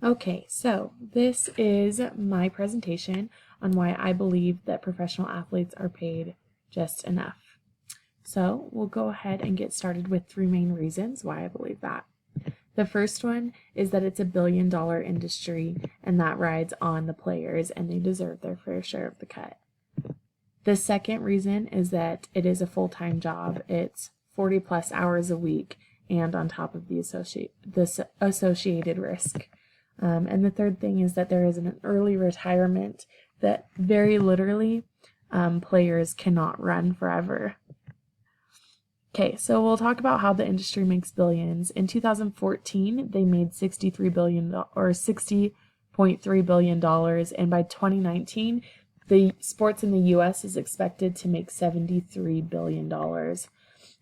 Okay, so this is my presentation on why I believe that professional athletes are paid just enough. So we'll go ahead and get started with three main reasons why I believe that. The first one is that it's a billion-dollar industry and that rides on the players and they deserve their fair share of the cut. The second reason is that it is a full-time job. It's 40 plus hours a week and on top of the associated risk. And the third thing is that there is an early retirement that very literally players cannot run forever. Okay, so we'll talk about how the industry makes billions. In 2014, they made $63 billion or $60.3 billion, and by 2019, the sports in the U.S. is expected to make $73 billion.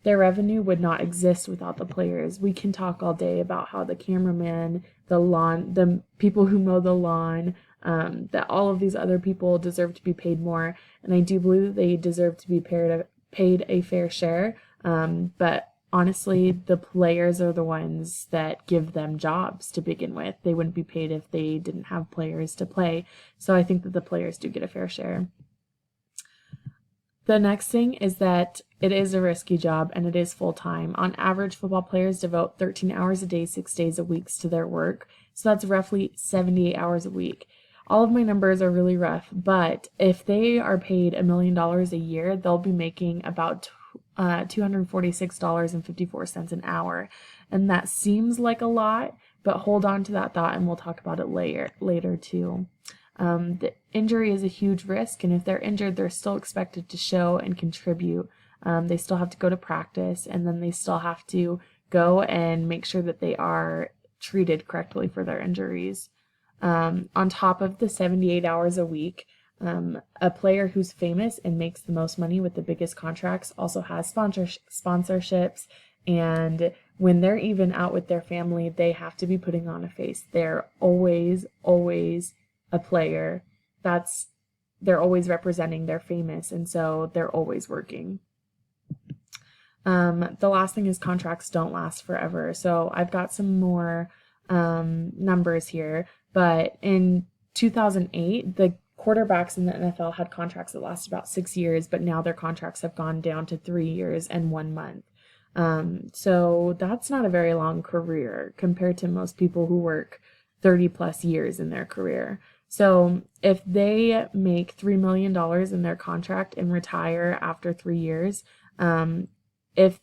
Their revenue would not exist without the players. We can talk all day about how the cameraman, the people who mow the lawn, that all of these other people deserve to be paid more, and I do believe that they deserve to be paid a fair share. But honestly, the players are the ones that give them jobs to begin with. They wouldn't be paid if they didn't have players to play. So I think that the players do get a fair share. The next thing is that it is a risky job and it is full-time. On average, football players devote 13 hours a day, 6 days a week to their work. So that's roughly 78 hours a week. All of my numbers are really rough, but if they are paid $1 million a year, they'll be making about $246.54 an hour. And that seems like a lot, but hold on to that thought and we'll talk about it later too. The injury is a huge risk, and if they're injured, they're still expected to show and contribute. They still have to go to practice, and then they still have to go and make sure that they are treated correctly for their injuries. On top of the 78 hours a week, a player who's famous and makes the most money with the biggest contracts also has sponsorships, and when they're even out with their family, they have to be putting on a face. They're always a player. They're always representing, they're famous, and so they're always working. The last thing is contracts don't last forever. So I've got some more numbers here, but in 2008, the quarterbacks in the NFL had contracts that lasted about 6 years, but now their contracts have gone down to 3 years and 1 month. So that's not a very long career compared to most people who work 30 plus years in their career. So if they make $3 million in their contract and retire after 3 years, if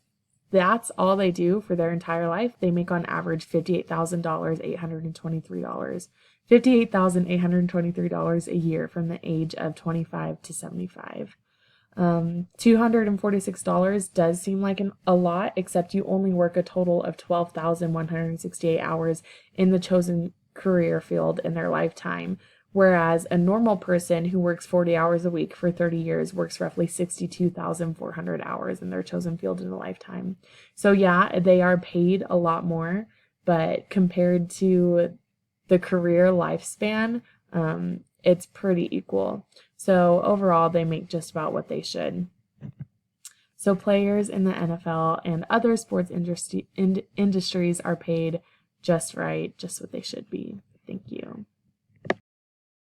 that's all they do for their entire life, they make on average $58,823. $58,823 a year from the age of 25 to 75. $246 does seem like a lot, except you only work a total of 12,168 hours in the chosen career field in their lifetime, whereas a normal person who works 40 hours a week for 30 years works roughly 62,400 hours in their chosen field in a lifetime. So yeah, they are paid a lot more, but compared to the career lifespan, it's pretty equal. So overall, they make just about what they should. So players in the NFL and other sports industries are paid just right, just what they should be. Thank you.